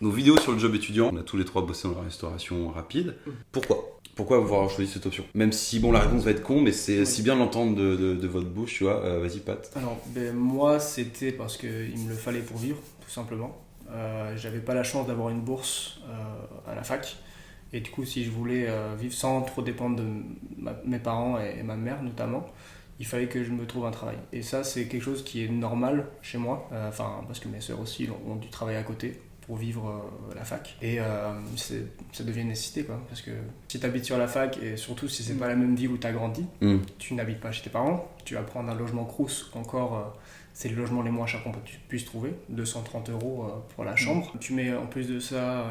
nos vidéos sur le job étudiant. On a tous les trois bossé dans la restauration rapide. Pourquoi avoir choisi cette option? Même si, bon, la réponse va être con, mais c'est si bien de l'entendre de votre bouche, tu vois. Vas-y, Pat. Alors, moi, c'était parce qu'il me le fallait pour vivre, tout simplement. J'avais pas la chance d'avoir une bourse à la fac. Et du coup, si je voulais vivre sans trop dépendre de mes parents et ma mère, notamment, il fallait que je me trouve un travail. Et ça, c'est quelque chose qui est normal chez moi. Parce que mes sœurs aussi ont dû travailler à côté pour vivre la fac. Et ça devient une nécessité, quoi. Parce que si tu habites sur la fac, et surtout si c'est pas la même ville où tu as grandi, tu n'habites pas chez tes parents, tu vas prendre un logement Crous, encore, c'est le logement les moins chers qu'on puisse trouver, 230 € pour la chambre. Tu mets en plus de ça,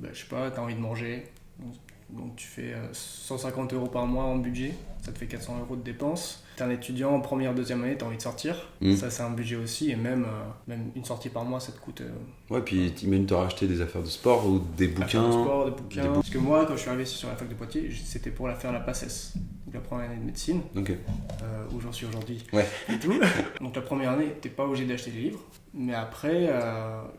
je sais pas, tu as envie de manger, donc tu fais 150 € par mois en budget, ça te fait 400 € de dépenses. T'es un étudiant en première, deuxième année, t'as envie de sortir, ça c'est un budget aussi, et même une sortie par mois ça te coûte... Ouais, puis t'imagines t'as racheté des affaires de sport ou des bouquins. Des bouquins. Parce que moi, quand je suis arrivé sur la fac de Poitiers, c'était pour faire la PACES, donc la première année de médecine, où j'en suis aujourd'hui. Ouais. Et tout. Donc la première année, t'es pas obligé d'acheter des livres, mais après,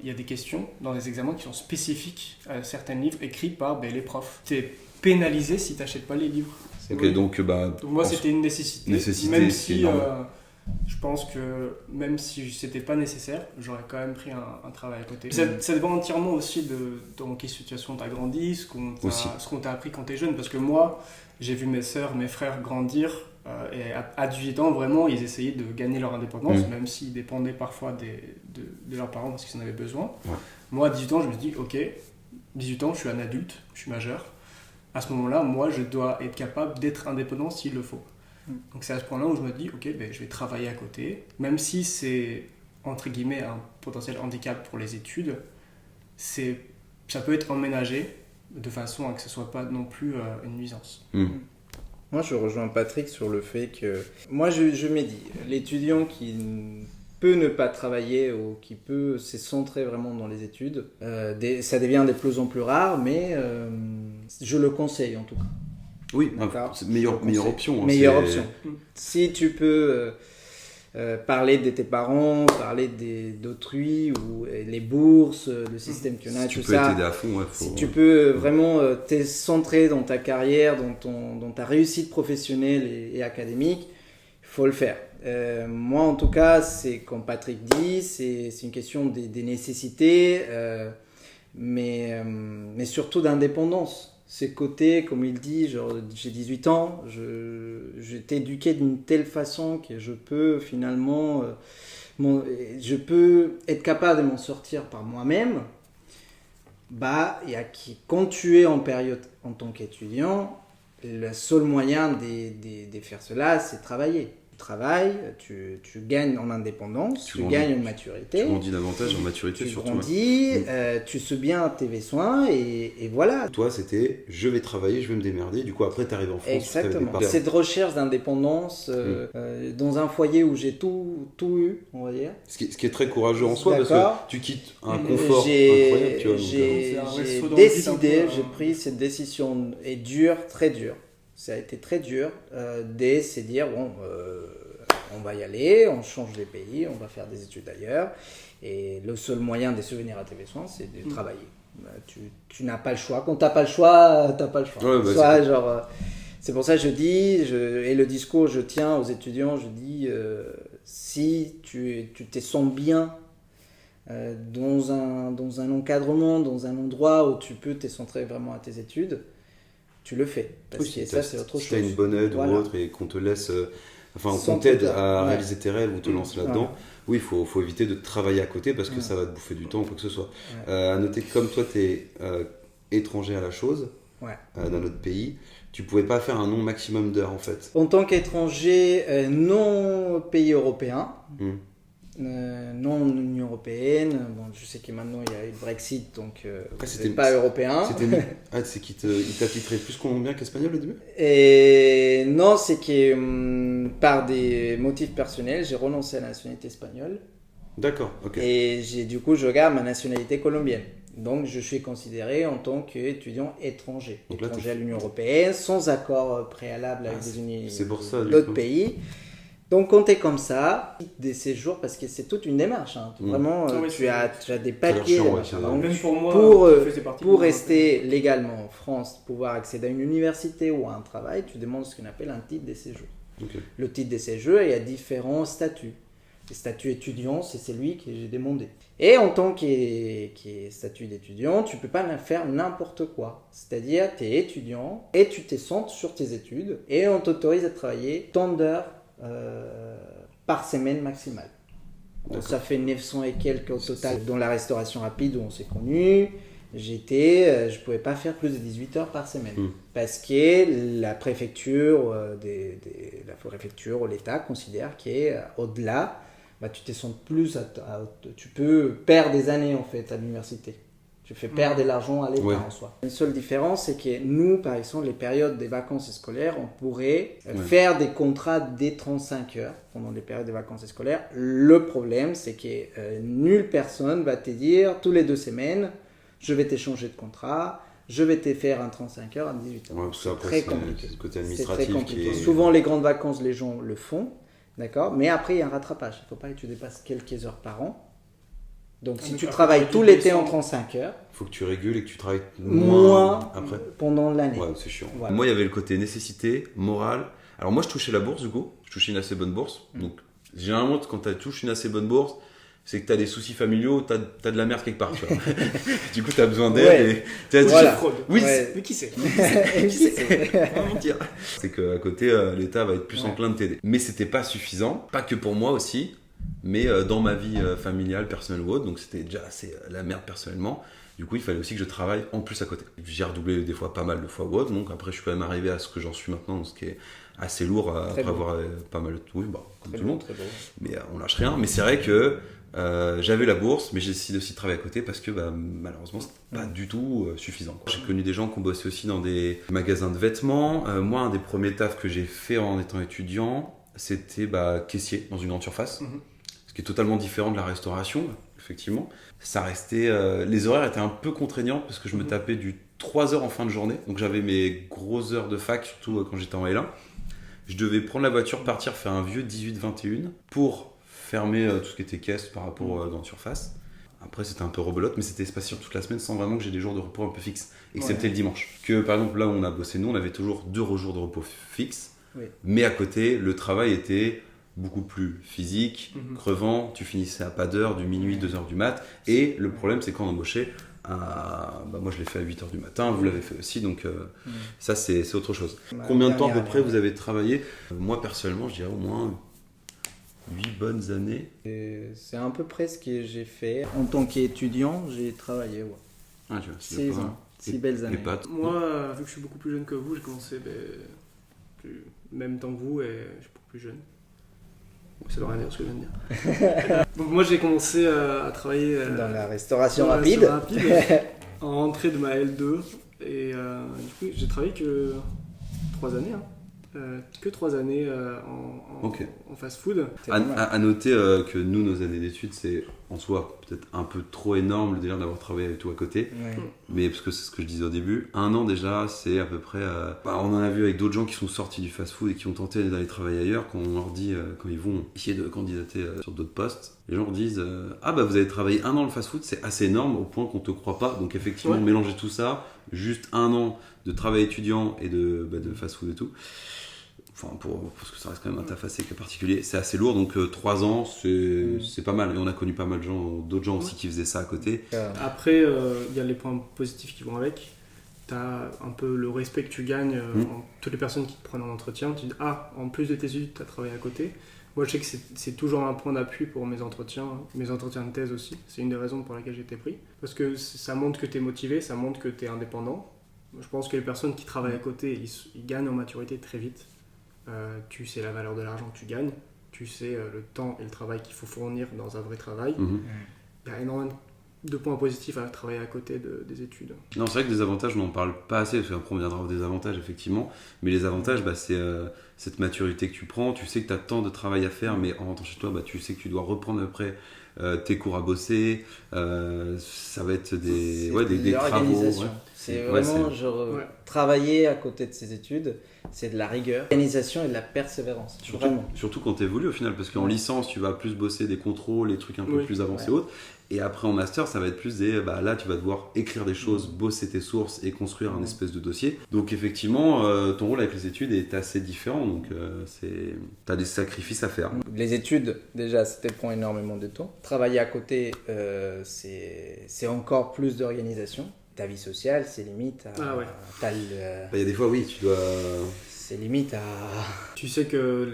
il y a des questions dans les examens qui sont spécifiques à certains livres écrits par les profs. T'es pénalisé si t'achètes pas les livres. Donc moi c'était une nécessité même si je pense que même si c'était pas nécessaire, j'aurais quand même pris un travail à côté. Ça dépend entièrement aussi de dans quelle situation tu as grandi, ce qu'on t'a appris quand tu es jeune, parce que moi j'ai vu mes sœurs, mes frères grandir et à 18 ans vraiment ils essayaient de gagner leur indépendance, même s'ils dépendaient parfois de leurs parents parce qu'ils en avaient besoin. Moi à 18 ans je me dis ok, 18 ans je suis un adulte, je suis majeur. À ce moment-là, moi, je dois être capable d'être indépendant s'il le faut. Donc c'est à ce point-là où je me dis, ok, je vais travailler à côté. Même si c'est, entre guillemets, un potentiel handicap pour les études, ça peut être emménagé de façon à que ce ne soit pas non plus une nuisance. Moi, je rejoins Patrick sur le fait que... Moi, je m'ai dit, l'étudiant qui peut ne pas travailler ou qui peut se centrer vraiment dans les études, ça devient de plus en plus rare, mais je le conseille en tout cas. Oui, c'est meilleure option. Meilleure option. Si tu peux parler de tes parents, parler d'autrui, ou les bourses, le système qu'il y en a, si tout tu peux ça. t'aider à fond, si tu peux vraiment te centrer dans ta carrière, dans ta réussite professionnelle et académique, il faut le faire. Moi, en tout cas, c'est comme Patrick dit, c'est une question des nécessités, mais surtout d'indépendance. Ces côtés, comme il dit, genre, j'ai 18 ans, je t'ai éduqué d'une telle façon que je peux finalement, je peux être capable de m'en sortir par moi-même. Quand tu es en période en tant qu'étudiant, le seul moyen de faire cela, c'est travailler. Tu travailles, tu gagnes en indépendance, tu gagnes en maturité. Tu grandis davantage en maturité surtout. Tu grandis, tu sais bien tes besoins et voilà. Toi, c'était je vais travailler, je vais me démerder. Du coup, après, tu arrives en France. Exactement. Cette recherche d'indépendance dans un foyer où j'ai tout eu, on va dire. Ce qui est très courageux en soi, parce que tu quittes un confort incroyable. Tu vois, j'ai pris cette décision et dure, très dure. Ça a été très dur de se dire, on va y aller, on change de pays, on va faire des études ailleurs. Et le seul moyen de subvenir à tes besoins, c'est de travailler. Tu n'as pas le choix. Quand tu n'as pas le choix, tu n'as pas le choix. Ouais, c'est pour ça que je dis, et le discours, je tiens aux étudiants, je dis, si tu te sens bien dans un encadrement, dans un endroit où tu peux te centrer vraiment à tes études, tu le fais. Parce que ça, c'est autre chose. Si tu as une bonne aide ou autre et qu'on te laisse, qu'on t'aide à réaliser tes rêves ou te lancer là-dedans, oui, il faut éviter de travailler à côté parce que ça va te bouffer du temps ou quoi que ce soit. À noter que comme toi, tu es étranger à la chose, dans notre pays, tu pouvais pas faire un nombre maximum d'heures en fait. En tant qu'étranger non pays européen, non Union Européenne, bon, je sais que maintenant il y a eu le Brexit, donc c'est pas européen. C'est qu'il t'a titré plus colombien qu'espagnol au début? Et non, c'est que par des motifs personnels, j'ai renoncé à la nationalité espagnole. D'accord, ok. Et du coup, je garde ma nationalité colombienne. Donc, je suis considéré en tant qu'étudiant étranger. Étranger à l'Union Européenne, sans accord préalable avec d'autres pays. Donc quand tu es comme ça, des séjours, parce que c'est toute une démarche. Hein. Vraiment, tu as des papiers. Même pour moi, pour rester légalement en France, pouvoir accéder à une université ou à un travail, tu demandes ce qu'on appelle un titre de séjour. Okay. Le titre de séjour, il y a différents statuts. Le statut étudiant, c'est celui que j'ai demandé. Et en tant que statut d'étudiant, tu ne peux pas faire n'importe quoi. C'est-à-dire, tu es étudiant et tu te centres sur tes études et on t'autorise à travailler tant d'heures par semaine maximale. Donc, ça fait 900 et quelques au total. Dans la restauration rapide où on s'est connus, je ne pouvais pas faire plus de 18 heures par semaine. Parce que la préfecture, la préfecture ou l'État considère qu'au-delà, tu te sens plus, tu peux perdre des années en fait à l'université. Tu fais perdre de l'argent à l'État en soi. Une seule différence, c'est que nous, par exemple, les périodes des vacances scolaires, on pourrait faire des contrats des 35 heures pendant les périodes des vacances scolaires. Le problème, c'est que nulle personne va te dire tous les 2 semaines, je vais t'échanger de contrat, je vais te faire un 35 heures à 18 heures. C'est très compliqué. Ce côté administratif. C'est très compliqué. Souvent, les grandes vacances, les gens le font. D'accord, mais après il y a un rattrapage. Il ne faut pas que tu dépasses quelques heures par an. Donc si tu travailles tout l'été en 35 heures, il faut que tu régules et que tu travailles moins après. Pendant l'année. Ouais, c'est chiant. Voilà. Moi, il y avait le côté nécessité, morale. Alors moi, je touchais la bourse du coup. Je touchais une assez bonne bourse. Donc généralement, quand tu touches une assez bonne bourse, c'est que tu as des soucis familiaux, tu as de la merde quelque part. Tu vois. Du coup, tu as besoin d'aide. Voilà. Oui, mais qui c'est C'est qu'à côté, l'État va être plus enclin de t'aider. Mais c'était pas suffisant, pas que pour moi aussi, mais dans ma vie familiale, personnelle ou autre. Donc c'était déjà assez la merde personnellement. Du coup, il fallait aussi que je travaille en plus à côté. J'ai redoublé des fois pas mal de fois ou autre. Donc après, je suis quand même arrivé à ce que j'en suis maintenant, ce qui est assez lourd après avoir pas mal de... Oui, comme tout le monde. Mais on lâche rien. Mais c'est vrai que j'avais la bourse, mais j'ai décidé aussi de travailler à côté parce que malheureusement, c'est pas du tout suffisant. J'ai connu des gens qui ont bossé aussi dans des magasins de vêtements. Moi, un des premiers tafs que j'ai fait en étant étudiant, c'était caissier dans une grande surface, ce qui est totalement différent de la restauration, effectivement. Ça restait, les horaires étaient un peu contraignants parce que je me tapais du 3 heures en fin de journée, donc j'avais mes grosses heures de fac, surtout quand j'étais en L1. Je devais prendre la voiture, partir, faire un vieux 18-21 pour fermer tout ce qui était caisse par rapport à grande surface. Après, c'était un peu rebelote, mais c'était espacé sur toute la semaine sans vraiment que j'ai des jours de repos un peu fixes, excepté le dimanche. Que par exemple, là où on a bossé, nous, on avait toujours 2 jours de repos fixes, mais à côté, le travail était beaucoup plus physique, crevant, tu finissais à pas d'heure, du minuit, 2h du mat, et le problème, c'est quand on embauchait, moi je l'ai fait à 8h du matin, vous l'avez fait aussi, donc ça c'est autre chose. Combien de temps à peu près vous avez travaillé ? Moi personnellement, je dirais au moins 8 bonnes années. C'est à peu près ce que j'ai fait. En tant qu'étudiant, j'ai travaillé 6 ans, 6 belles années. Moi, vu que je suis beaucoup plus jeune que vous, j'ai commencé même temps que vous et je suis beaucoup plus jeune. Ça doit rien dire ce que je viens de dire. Donc moi j'ai commencé à travailler dans la restauration rapide en rentrée de ma L2 et du coup j'ai travaillé que 3 années. Que 3 années en fast-food. À noter que nous, nos années d'études, c'est en soi peut-être un peu trop énorme le délire d'avoir travaillé avec tout à côté. Mais parce que c'est ce que je disais au début, 1 an déjà, c'est à peu près... on en a vu avec d'autres gens qui sont sortis du fast-food et qui ont tenté d'aller travailler ailleurs, quand on leur dit, quand ils vont essayer de candidater sur d'autres postes, les gens leur disent vous avez travaillé 1 an le fast-food, c'est assez énorme au point qu'on te croit pas. Donc effectivement, mélanger tout ça, juste 1 an de travail étudiant et de fast-food et tout... Enfin, parce que ça reste quand même un taf assez particulier, c'est assez lourd, donc 3 ans, c'est pas mal. Et on a connu pas mal de gens, d'autres gens aussi qui faisaient ça à côté. Après, il y a les points positifs qui vont avec. T'as un peu le respect que tu gagnes toutes les personnes qui te prennent en entretien. Tu dis, en plus de tes études, tu as travaillé à côté. Moi, je sais que c'est toujours un point d'appui pour mes entretiens de thèse aussi. C'est une des raisons pour lesquelles j'ai été pris. Parce que ça montre que tu es motivé, ça montre que tu es indépendant. Je pense que les personnes qui travaillent à côté, ils gagnent en maturité très vite. Tu sais la valeur de l'argent que tu gagnes, tu sais le temps et le travail qu'il faut fournir dans un vrai travail. Il y a énormément de points positifs à travailler à côté des études. Non, c'est vrai que des avantages, on n'en parle pas assez, parce qu'après on viendra aux désavantages, effectivement. Mais les avantages, c'est cette maturité que tu prends. Tu sais que tu as tant de travail à faire, mais en rentrant chez toi, tu sais que tu dois reprendre après tes cours à bosser. Ça va être des travaux. Ouais. C'est vraiment travailler à côté de ses études, c'est de la rigueur, l'organisation et de la persévérance. Surtout quand tu évolues au final, parce qu'en licence, tu vas plus bosser des contrôles, des trucs un peu plus avancés autres. Et après en master, ça va être plus là tu vas devoir écrire des choses, bosser tes sources et construire un espèce de dossier. Donc effectivement, ton rôle avec les études est assez différent, donc t'as des sacrifices à faire. Les études, déjà, ça te prend énormément de temps. Travailler à côté, c'est encore plus d'organisation. Ta vie sociale, c'est limite à... Il y a des fois, oui, tu dois... C'est limite à... Tu sais que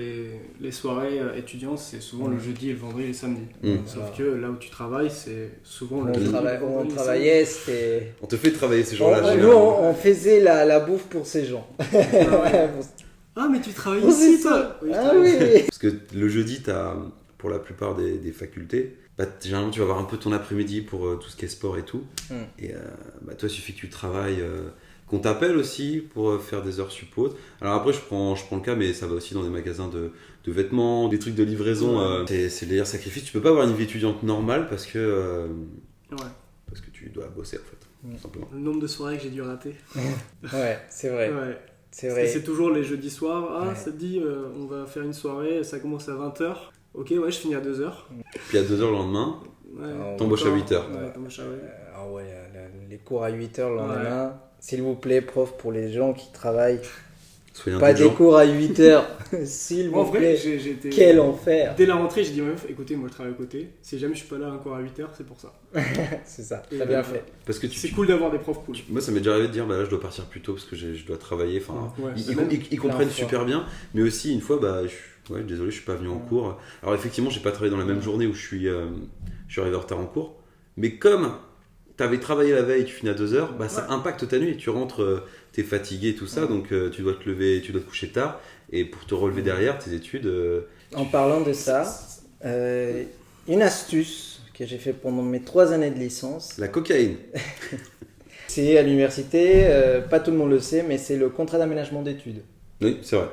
les soirées étudiantes, c'est souvent le jeudi, le vendredi et le samedi. Sauf que là où tu travailles, c'est souvent le jeudi. On travaillait, c'était... On te fait travailler ces gens-là. Nous, on faisait la bouffe pour ces gens. Ah, mais tu travailles ici, toi. Oui. Parce que le jeudi, pour la plupart des facultés, généralement, tu vas avoir un peu ton après-midi pour tout ce qui est sport et tout. Et toi, il suffit que tu travailles... qu'on t'appelle aussi pour faire des heures suppos. Alors après, je prends le cas, mais ça va aussi dans des magasins de vêtements, des trucs de livraison. C'est le meilleur sacrifice. Tu peux pas avoir une vie étudiante normale parce que tu dois bosser, en fait, tout simplement. Le nombre de soirées que j'ai dû rater. Ouais, c'est vrai. Ouais. C'est vrai. C'est toujours les jeudis soirs. Ça te dit, on va faire une soirée, ça commence à 20h. Ok, je finis à 2h. Puis à 2h le lendemain, t'embauches à 8h. Les cours à 8h le lendemain. S'il vous plaît, prof, pour les gens qui travaillent, soyez pas des cours à 8h, s'il vous plaît. Quel enfer. Dès la rentrée, j'ai dit, écoutez, moi je travaille à côté. Si jamais je suis pas là un cours à 8h, c'est pour ça. C'est ça, t'as bien fait. Parce que c'est cool d'avoir des profs cool. Moi, ça m'est déjà arrivé de dire, là, je dois partir plus tôt parce que je dois travailler. Ils comprennent super bien, mais aussi, une fois, désolé, je suis pas venu en cours. Alors, effectivement, j'ai pas travaillé dans la même journée où je suis arrivé en retard en cours, mais comme t'avais travaillé la veille, tu finis à 2h, ça impacte ta nuit. Tu rentres, t'es fatigué et tout ça, donc tu dois te lever, tu dois te coucher tard. Et pour te relever derrière tes études... En parlant de ça, une astuce que j'ai fait pendant mes 3 années de licence... La cocaïne. C'est à l'université, pas tout le monde le sait, mais c'est le contrat d'aménagement d'études. Oui, c'est vrai.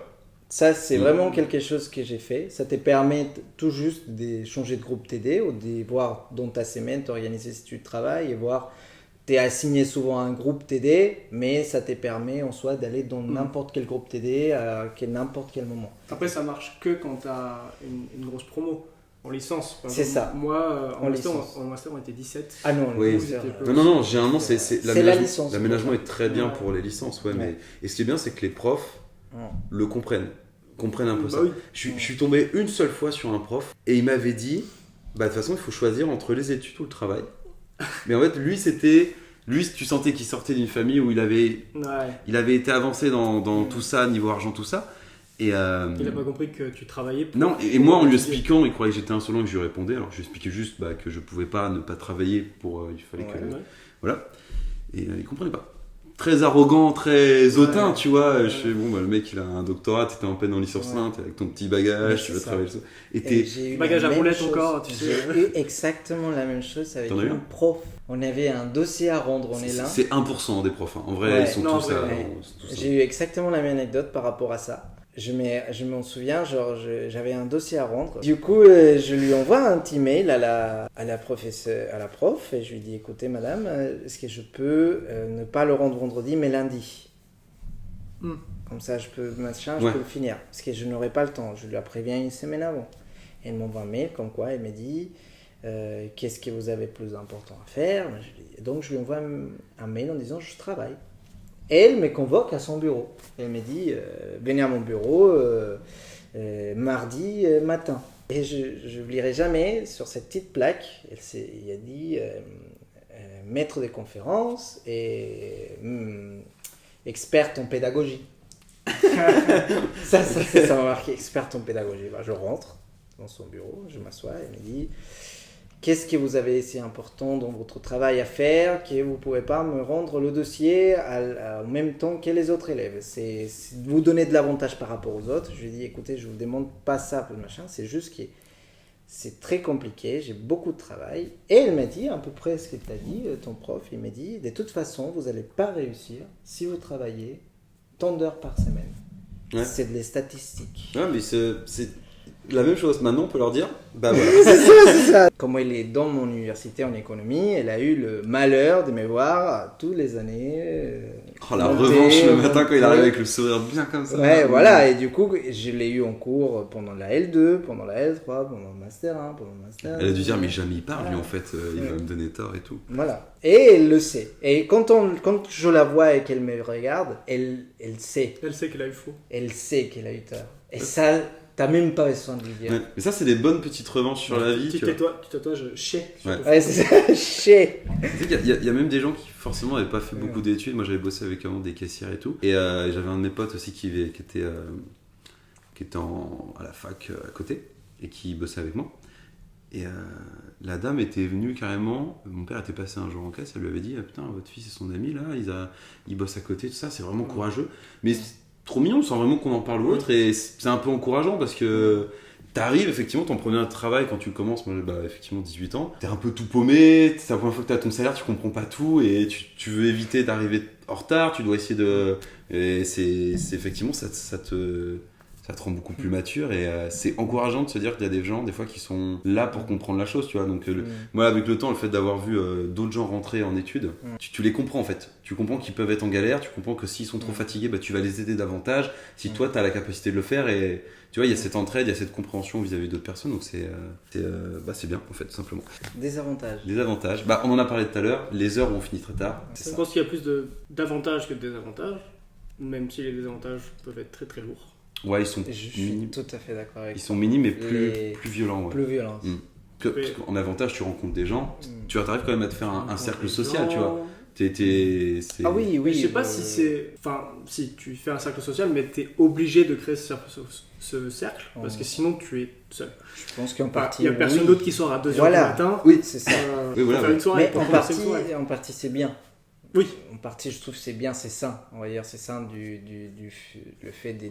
Ça, c'est vraiment quelque chose que j'ai fait. Ça te permet tout juste de changer de groupe TD ou de voir dans ta semaine, t'organiser si tu travailles et voir. Tu es assigné souvent à un groupe TD, mais ça te permet en soi d'aller dans n'importe quel groupe TD à n'importe quel moment. Après, ça marche que quand tu as une grosse promo. En licence. C'est ça. Moi, en master, on était 17. Ah non, oui. Non, généralement, c'est la licence. L'aménagement est très bien pour les licences. Mais... Et ce qui est bien, c'est que les profs le comprennent un peu ça. Oui. Je suis tombé une seule fois sur un prof et il m'avait dit, de toute façon, il faut choisir entre les études ou le travail. Mais en fait, lui, tu sentais qu'il sortait d'une famille où il avait été avancé dans tout ça, niveau argent, tout ça. Et il n'a pas compris que tu travaillais pour... Non, et moi en lui expliquant, il croyait que j'étais insolent et que je lui répondais. Alors je lui expliquais juste que je pouvais pas ne pas travailler pour... il fallait que... Voilà. Et il comprenait pas. Très arrogant, très hautain, tu vois. Je fais, le mec il a un doctorat, t'étais en peine en licence 1, t'es avec ton petit bagage, tu vas travailler ça. Et t'es... bagage à roulette encore, tu sais. J'ai eu exactement la même chose avec un prof. On avait un dossier à rendre, on est là. C'est 1% des profs, hein. En vrai, ils sont tous à... J'ai eu exactement la même anecdote par rapport à ça. Je m'en souviens, j'avais un dossier à rendre. Du coup, je lui envoie un petit mail à la prof, et je lui dis, écoutez madame, est-ce que je peux ne pas le rendre vendredi, mais lundi Comme ça, je peux le finir. Parce que je n'aurai pas le temps. Je la préviens une semaine avant. Et elle m'envoie un mail, comme quoi elle me dit, qu'est-ce que vous avez plus important à faire Donc, je lui envoie un mail en disant, je travaille. Elle me convoque à son bureau. Elle me dit, venez à mon bureau mardi matin. Et je n'oublierai jamais, sur cette petite plaque, il a dit maître de conférence et experte en pédagogie. ça m'a marqué, experte en pédagogie. Je rentre dans son bureau, je m'assois, elle me dit... Qu'est-ce que vous avez si important dans votre travail à faire que vous ne pouvez pas me rendre le dossier en même temps que les autres élèves? C'est vous donner de l'avantage par rapport aux autres. Je lui ai dit, écoutez, je ne vous demande pas ça, machin. C'est juste que c'est très compliqué, j'ai beaucoup de travail. Et elle m'a dit, à peu près ce qu'elle t'a dit, ton prof, il m'a dit, de toute façon, vous n'allez pas réussir si vous travaillez tant d'heures par semaine. Ouais. C'est des statistiques. Ouais, mais c'est la même chose. Maintenant, on peut leur dire, bah voilà. c'est ça. Comme elle est dans mon université en économie, elle a eu le malheur de me voir tous les années. Oh, la revanche le matin quand il arrive avec le sourire bien comme ça. Ouais, voilà. Et du coup, je l'ai eu en cours pendant la L2, pendant la L3, pendant le Master 1, pendant le Master 2. Elle a dû dire, mais jamais il parle, lui, en fait. Il va me donner tort et tout. Voilà. Et elle le sait. Et quand je la vois et qu'elle me regarde, elle sait. Elle sait qu'elle a eu faux. Elle sait qu'elle a eu tort. Et ça, t'as même pas besoin de lui dire. Ouais. Mais ça, c'est des bonnes petites revanches sur la vie. Tu tatouages chez. Ouais, c'est ça, chez. Tu sais qu'il y a même des gens qui, forcément, n'avaient pas fait beaucoup d'études. Moi, j'avais bossé avec des caissières et tout. Et j'avais un de mes potes aussi qui était à la fac à côté et qui bossait avec moi. Et la dame était venue carrément, mon père était passé un jour en caisse, elle lui avait dit putain, votre fils et son ami là, ils bossent à côté, tout ça, c'est vraiment courageux. Mais c'est trop mignon sans vraiment qu'on en parle ou autre, et c'est un peu encourageant parce que t'arrives, effectivement, ton premier travail quand tu commences, moi effectivement 18 ans, t'es un peu tout paumé, c'est la première fois que t'as ton salaire, tu comprends pas tout et tu veux éviter d'arriver en retard, tu dois essayer de. Et c'est effectivement, ça te rend beaucoup plus mature et c'est encourageant de se dire qu'il y a des gens des fois qui sont là pour comprendre la chose, tu vois. Donc moi avec le temps, le fait d'avoir vu d'autres gens rentrer en études, tu les comprends en fait. Tu comprends qu'ils peuvent être en galère, tu comprends que s'ils sont trop fatigués, bah, tu vas les aider davantage si toi tu as la capacité de le faire, et tu vois, il y a cette entraide, il y a cette compréhension vis-à-vis d'autres personnes, donc c'est bien en fait, tout simplement. Des avantages. Les avantages, on en a parlé tout à l'heure, les heures ont fini très tard. Je pense qu'il y a plus d'avantages que de désavantages, même si les désavantages peuvent être très très lourds. Ouais, ils sont Je suis tout à fait d'accord avec Ils sont minimes mais plus violents. Ouais. Plus violents. Parce qu'en avantage, tu rencontres des gens, tu arrives quand même à te faire un cercle social, tu vois. Ah oui, je sais pas si c'est. Enfin, si tu fais un cercle social, mais t'es obligé de créer ce cercle, parce que sinon tu es seul. Je pense qu'en partie. Il y a personne d'autre qui sort à 2h du matin. Oui, c'est ça. Oui, voilà, faire une soirée. Mais en partie, c'est bien. Oui. En partie, je trouve que c'est bien, c'est sain. On va dire, c'est sain le fait de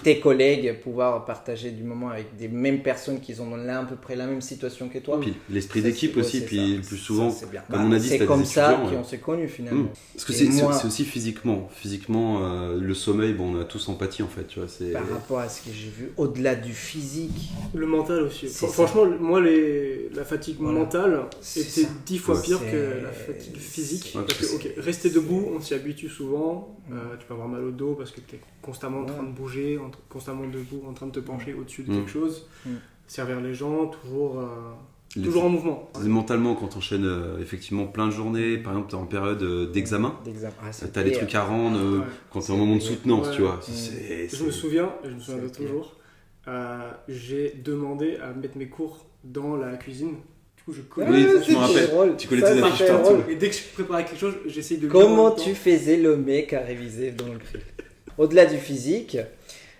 tes collègues pouvoir partager du moment avec des mêmes personnes qui ont là à peu près la même situation que toi. Puis l'esprit d'équipe aussi, puis le plus souvent, ça, bien. Comme on a dit, c'est comme ça qu'on s'est connus finalement. Parce que c'est aussi physiquement. Physiquement, le sommeil, on a tous empathie en fait, tu vois. Par rapport à ce que j'ai vu, au-delà du physique. Le mental aussi. Franchement, moi, la fatigue mentale était 10 fois pire que la fatigue physique. Parce que, rester debout, on s'y habitue souvent. Tu peux avoir mal au dos parce que tu es constamment en train de bouger, constamment debout, en train de te pencher au-dessus de quelque chose. Servir les gens, toujours en mouvement. Mentalement, quand tu enchaînes effectivement plein de journées, par exemple, tu es en période d'examen, tu as des trucs à rendre quand tu es en moment de soutenance, tu vois. Je me souviens de toujours, j'ai demandé à mettre mes cours dans la cuisine. Je connais. Oui, je me rappelle. Tu connais tes affiches partout. Et dès que je préparais quelque chose, j'essaye de. Comment tu faisais le mec à réviser dans le grill? Au-delà du physique,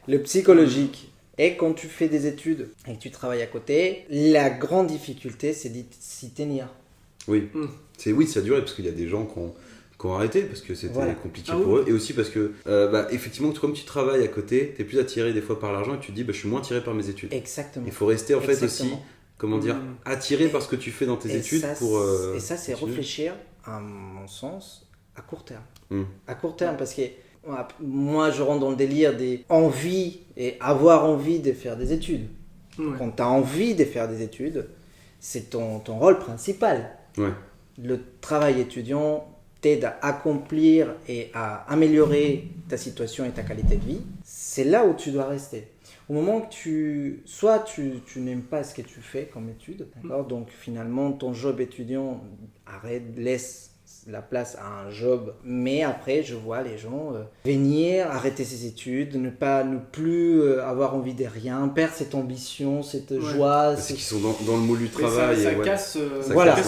le psychologique. Et quand tu fais des études et que tu travailles à côté, la grande difficulté, c'est d'y tenir. Oui, ça a duré parce qu'il y a des gens qui ont arrêté parce que c'était compliqué pour eux, et aussi parce que effectivement, comme tu travailles à côté, tu es plus attiré des fois par l'argent et tu te dis je suis moins attiré par mes études. Exactement. Il faut rester en fait aussi. Comment dire, attiré par ce que tu fais dans tes études et ça, c'est réfléchir, à mon sens, à court terme. À court terme, parce que moi, je rentre dans le délire des envies et avoir envie de faire des études. Quand tu as envie de faire des études, c'est ton rôle principal. Le travail étudiant t'aide à accomplir et à améliorer ta situation et ta qualité de vie. C'est là où tu dois rester. Au moment que tu n'aimes pas ce que tu fais comme étude, d'accord, donc finalement ton job étudiant laisse la place à un job, mais après je vois les gens venir, arrêter ses études, ne plus avoir envie de rien, perdre cette ambition, cette joie. Parce qu'ils sont dans le moule du travail. Ça casse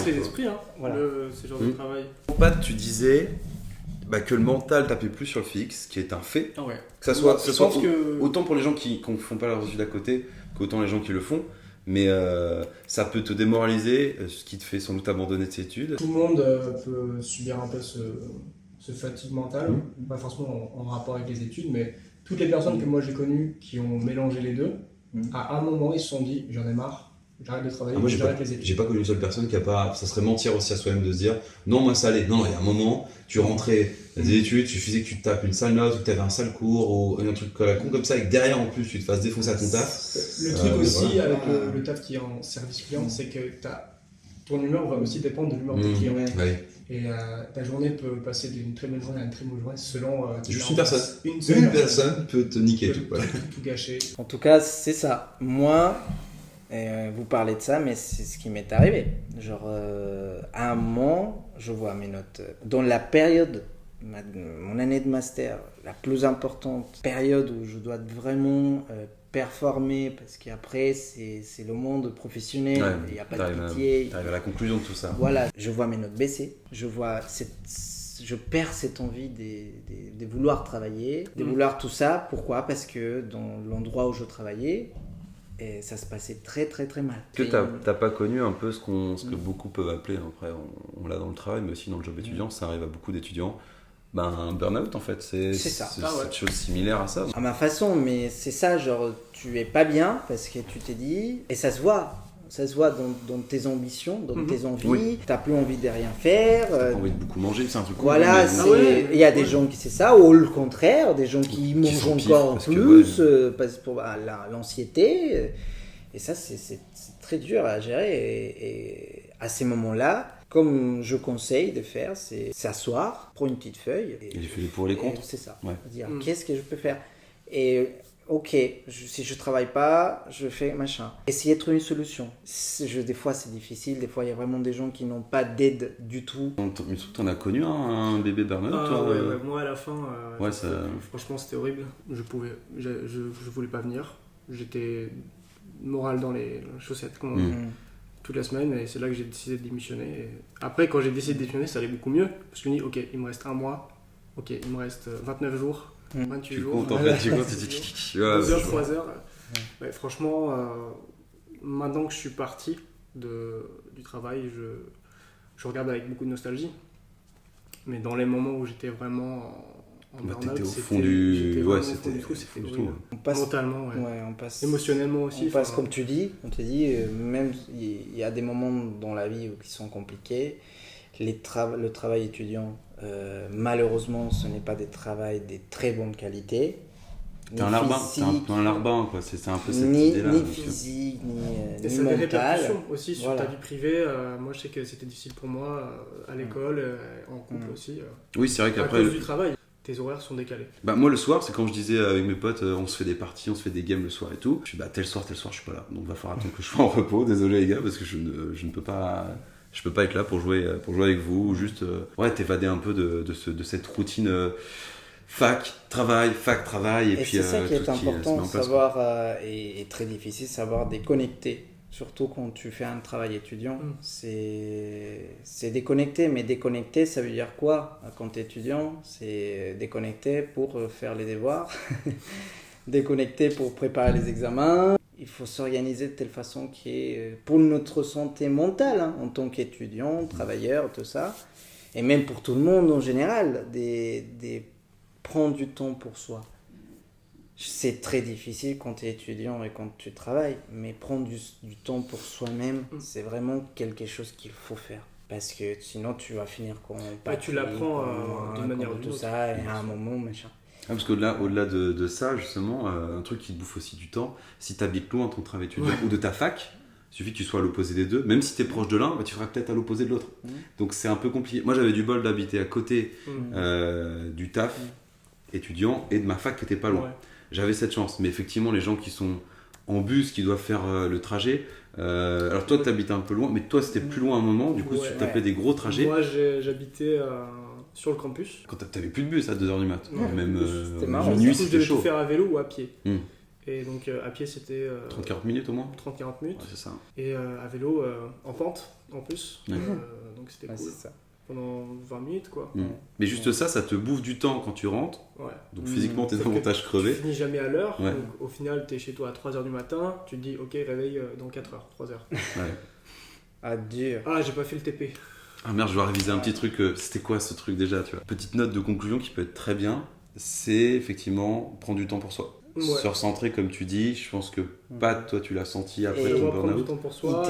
les esprits, ce genre de travail. Pat, tu disais que le mental tapait plus sur le fixe, qui est un fait. Ah ouais. Que ça soit, autant pour les gens qui ne font pas leurs études à côté, qu'autant les gens qui le font. Mais ça peut te démoraliser, ce qui te fait sans doute abandonner tes études. Tout le monde peut subir un peu ce fatigue mentale, pas forcément en rapport avec les études, mais toutes les personnes que moi j'ai connues qui ont mélangé les deux, à un moment ils se sont dit j'en ai marre, j'arrête de travailler, moi, j'arrête les études. J'ai pas connu une seule personne qui a pas. Ça serait mentir aussi à soi-même de se dire non, moi ça allait. Non, il y a un moment, tu rentrais des études, il suffisait que tu te tapes une sale note ou que tu avais un sale cours ou un truc à la con comme ça et que derrière en plus tu te fasses défoncer à ton taf. Le truc aussi avec le taf qui est en service client, c'est que ton humeur va aussi dépendre de l'humeur des clients. Ouais. Et ta journée peut passer d'une très bonne journée à une très mauvaise journée selon. Juste une personne. Une personne peut te niquer tout. Tout gâcher. En tout cas, c'est ça. Moi, vous parlez de ça, mais c'est ce qui m'est arrivé. Genre, à un moment, je vois mes notes. Dans la période, mon année de master, la plus importante période où je dois vraiment performer, parce qu'après, c'est le monde professionnel, il n'y a pas de pitié. T'arrives à la conclusion de tout ça. Voilà, je vois mes notes baisser, je perds cette envie de vouloir travailler, de vouloir tout ça. Pourquoi ? Parce que dans l'endroit où je travaillais, ça se passait très très très mal. Est-ce que t'as pas connu un peu ce que beaucoup peuvent appeler, après on l'a dans le travail, mais aussi dans le job étudiant, ça arrive à beaucoup d'étudiants, un burn-out en fait, c'est ça. C'est chose similaire à ça. À ma façon, mais c'est ça, genre tu es pas bien parce que tu t'es dit, et ça se voit dans tes ambitions, dans tes envies, t'as plus envie de rien faire. T'as pas envie de beaucoup manger, c'est un truc voilà, il y a des gens qui c'est ça, ou le contraire, des gens qui mangent encore plus, pour l'anxiété. Et ça, c'est très dur à gérer. Et à ces moments-là, comme je conseille de faire, c'est s'asseoir, prendre une petite feuille. Et les pour les contre. C'est ça. Ouais. Dire qu'est-ce que je peux faire. Et ok, si je travaille pas, je fais machin. Essayer de trouver une solution. Des fois, c'est difficile. Des fois, il y a vraiment des gens qui n'ont pas d'aide du tout. Mais surtout, t'en as connu un bébé burn-out, toi ouais. Moi, à la fin, ça... franchement, c'était horrible. Je voulais pas venir. J'étais moral dans les chaussettes toute la semaine, et c'est là que j'ai décidé de démissionner. Et après, quand j'ai décidé de démissionner, ça allait beaucoup mieux. Parce que je me dis, ok, il me reste un mois. Ok, il me reste 29 jours. 28 jours. Comptes, en fait, tu comptes, 2 heures, 3 heures. Ouais, franchement, maintenant que je suis parti du travail, je regarde avec beaucoup de nostalgie. Mais dans les moments où j'étais vraiment en burn-out, t'étais au fond du trou, c'était horrible. Mentalement, on passe, émotionnellement aussi. On passe, comme tu dis, on te dit, même il y a des moments dans la vie qui sont compliqués. Le travail étudiant, malheureusement, ce n'est pas des travails de très bonne qualité. T'es un larbin, quoi. C'est un peu cette idée-là. Ni physique, ni ça mental. a des répercussions aussi sur ta vie privée. Moi, je sais que c'était difficile pour moi à l'école, en couple aussi. Oui, c'est vrai qu'après... À cause du travail, tes horaires sont décalés. Moi, le soir, c'est quand je disais avec mes potes, on se fait des parties, on se fait des games le soir et tout. Je suis tel soir, je suis pas là. Donc, va falloir attendre que je sois en repos. Désolé, les gars, parce que je ne peux pas... Je peux pas être là pour jouer avec vous, ou juste t'évader un peu de cette routine fac, travail, et puis c'est ça qui est important de savoir, quoi. et très difficile, savoir déconnecter. Surtout quand tu fais un travail étudiant, c'est déconnecter. Mais déconnecter, ça veut dire quoi quand tu es étudiant? C'est déconnecter pour faire les devoirs, déconnecter pour préparer les examens. Il faut s'organiser de telle façon qui est pour notre santé mentale, en tant qu'étudiant, travailleur, tout ça. Et même pour tout le monde en général, prendre du temps pour soi. C'est très difficile quand tu es étudiant et quand tu travailles, mais prendre du temps pour soi-même, c'est vraiment quelque chose qu'il faut faire. Parce que sinon, tu vas finir comme... tu l'apprends d'une manière ou d'une autre. Tout ça, et à un moment, machin. Parce qu'au-delà de ça, justement, un truc qui te bouffe aussi du temps, si tu habites loin de ton travail étudiant ou de ta fac, il suffit que tu sois à l'opposé des deux. Même si tu es proche de l'un, tu seras peut-être à l'opposé de l'autre. Donc c'est un peu compliqué. Moi, j'avais du bol d'habiter à côté du taf étudiant et de ma fac qui était pas loin. Ouais. J'avais cette chance. Mais effectivement, les gens qui sont en bus, qui doivent faire le trajet... alors toi, tu habites un peu loin, mais toi, c'était plus loin à un moment. Du coup, tu tapais des gros trajets. Moi, j'habitais... sur le campus. Quand t'avais plus de bus à 2h du mat. Même c'était marrant. Minuit, c'était chaud. Je devais tout faire à vélo ou à pied. Et donc à pied c'était... 30-40 minutes au moins 30-40 minutes. Ouais, c'est ça. Et à vélo en pente en plus. Donc c'était cool. C'est ça. Pendant 20 minutes quoi. Mais juste ça te bouffe du temps quand tu rentres. Ouais. Donc physiquement t'es davantage crevé. Tu finis jamais à l'heure. Donc au final t'es chez toi à 3h du matin. Tu te dis ok réveil dans 4h, 3h. Ouais. Ah dur. Ah j'ai pas fait le TP. Ah merde, je dois réviser un petit truc. C'était quoi ce truc déjà, tu vois? Petite note de conclusion qui peut être très bien, c'est effectivement prendre du temps pour soi. se recentrer comme tu dis. Je pense que toi tu l'as senti après ton burn-out. Prendre du temps pour soi.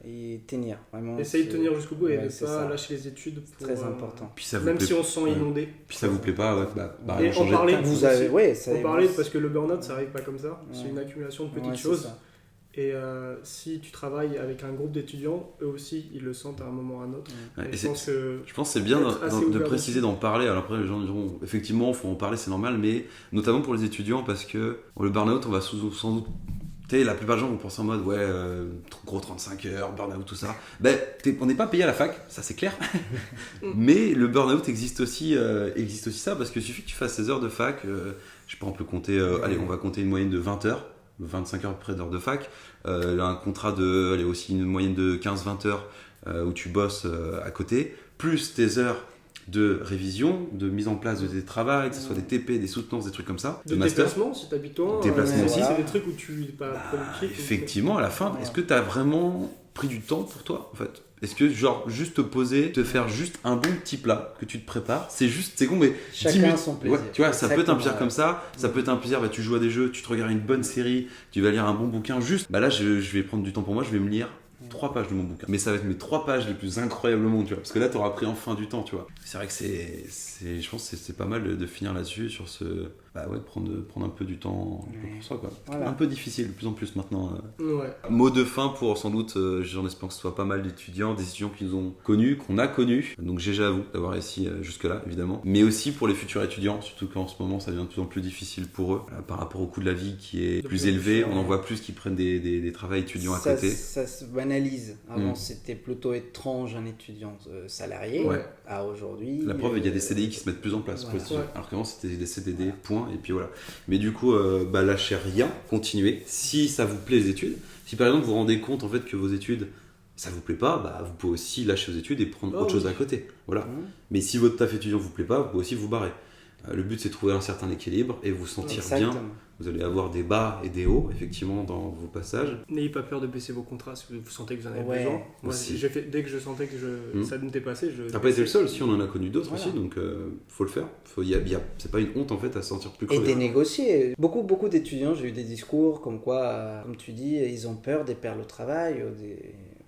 Et tenir, vraiment. Essaye de tenir jusqu'au bout et ne pas lâcher les études. C'est très important. Puis ça même si on se sent inondé. Puis ça vous plaît pas, et en parler. En parler parce que le burn-out ça arrive pas comme ça. C'est une accumulation de petites choses. Et si tu travailles avec un groupe d'étudiants, eux aussi, ils le sentent à un moment ou à un autre. Je pense que c'est bien de préciser, d'en parler. Alors après, les gens diront, effectivement, il faut en parler, c'est normal, mais notamment pour les étudiants, parce que le burn-out, on va sans doute... la plupart des gens vont penser en mode, gros 35 heures, burn-out, tout ça. On n'est pas payé à la fac, ça c'est clair. Mais le burn-out existe aussi ça, parce qu'il suffit que tu fasses 16 heures de fac. Je sais pas, on peut compter, on va compter une moyenne de 20 heures. 25 heures près d'heures de fac, un contrat aussi une moyenne de 15-20 heures où tu bosses à côté, plus tes heures de révision, de mise en place de tes travaux, que ce soit des TP, des soutenances, des trucs comme ça. De déplacement, si t'habites loin. Déplacement aussi. C'est des trucs où tu n'es pas productif. Effectivement, à la fin, est-ce que tu as vraiment pris du temps pour toi, en fait? Est-ce que, juste te poser, te faire juste un bon petit plat que tu te prépares, c'est con, mais chacun son plaisir. Tu vois, ça peut être un plaisir comme ça, ça peut être un plaisir, tu joues à des jeux, tu te regardes une bonne série, tu vas lire un bon bouquin, là, je vais prendre du temps pour moi, je vais me lire 3 pages de mon bouquin. Mais ça va être mes 3 pages les plus incroyables au monde, tu vois. Parce que là, tu auras pris enfin du temps, tu vois. C'est vrai que je pense que c'est pas mal de finir là-dessus, sur ce... prendre un peu du temps pour soi, quoi. Voilà. Un peu difficile, de plus en plus maintenant. Mot de fin pour, sans doute, j'en espère que ce soit pas mal d'étudiants, des étudiants qui nous ont connus, qu'on a connus. Donc GG à vous d'avoir réussi jusque-là, évidemment. Mais aussi pour les futurs étudiants, surtout qu'en ce moment, ça devient de plus en plus difficile pour eux, par rapport au coût de la vie qui est plus élevé. On en voit plus qui prennent des travaux étudiants à côté. Ça se banalise. Avant, c'était plutôt étrange un étudiant salarié. À aujourd'hui... La preuve, il y a des CDI qui se mettent plus en place. Alors qu'avant, c'était des CDD, point. Et puis voilà. Mais du coup, lâchez rien, continuez. Si ça vous plaît les études, si par exemple vous vous rendez compte en fait que vos études ça vous plaît pas, vous pouvez aussi lâcher vos études et prendre autre chose à côté. Voilà. Mais si votre taf étudiant vous plaît pas, vous pouvez aussi vous barrer. Le but c'est de trouver un certain équilibre et vous sentir bien. Vous allez avoir des bas et des hauts, effectivement, dans vos passages. N'ayez pas peur de baisser vos contrats si vous sentez que vous en avez besoin. Moi, dès que je sentais que ça m'était passé, T'as pas été le seul, si on en a connu d'autres aussi, donc faut le faire. C'est pas une honte en fait à se sentir plus crevé. Et dénégocier. Beaucoup d'étudiants, j'ai eu des discours comme quoi, comme tu dis, ils ont peur des perles au travail.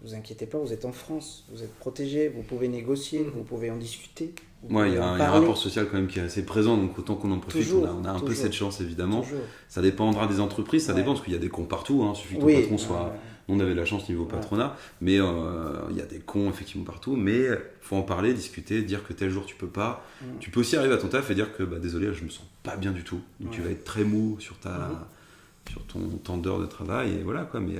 Vous inquiétez pas, vous êtes en France, vous êtes protégés, vous pouvez négocier, vous pouvez en discuter. Il y a un rapport social quand même qui est assez présent, donc autant qu'on en profite, on a un peu cette chance évidemment. Ça dépendra des entreprises, ça dépend parce qu'il y a des cons partout, il suffit que ton patron soit... On avait la chance niveau patronat, mais il y a des cons effectivement partout, mais il faut en parler, discuter, dire que tel jour tu peux pas. Tu peux aussi arriver à ton taf et dire que désolé, je me sens pas bien du tout, donc tu vas être très mou sur ton temps d'heure de travail, et voilà quoi, mais...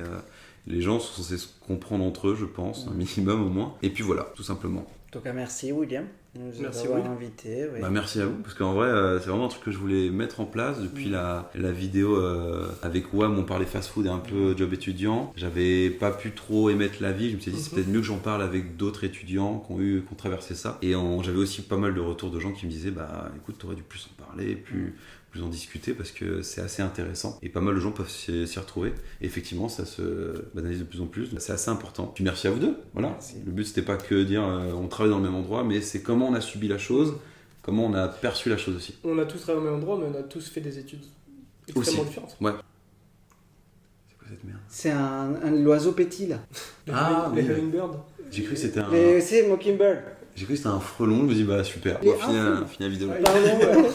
les gens sont censés se comprendre entre eux, je pense, un minimum au moins. Et puis voilà, tout simplement. En tout cas, merci William de nous avoir invités. Merci à vous, parce qu'en vrai, c'est vraiment un truc que je voulais mettre en place depuis la vidéo avec WAM, on parlait fast-food et un peu job étudiant. J'avais pas pu trop émettre l'avis, je me suis dit c'est peut-être mieux que j'en parle avec d'autres étudiants qui ont traversé ça. Et j'avais aussi pas mal de retours de gens qui me disaient écoute, t'aurais dû plus en parler, plus en discuter parce que c'est assez intéressant et pas mal de gens peuvent s'y retrouver et effectivement ça se banalise de plus en plus, c'est assez important. Puis merci à vous deux, voilà. Le but c'était pas que dire on travaille dans le même endroit, mais c'est comment on a subi la chose, comment on a perçu la chose aussi. On a tous travaillé au même endroit, mais on a tous fait des études extrêmement différentes. Ouais. C'est quoi cette merde? C'est l'oiseau pétit là. Les hummingbirds. J'ai cru que c'était c'est Mockingbird. J'ai cru que c'était un frelon, je me dis super, on va finir la vidéo. Pardon.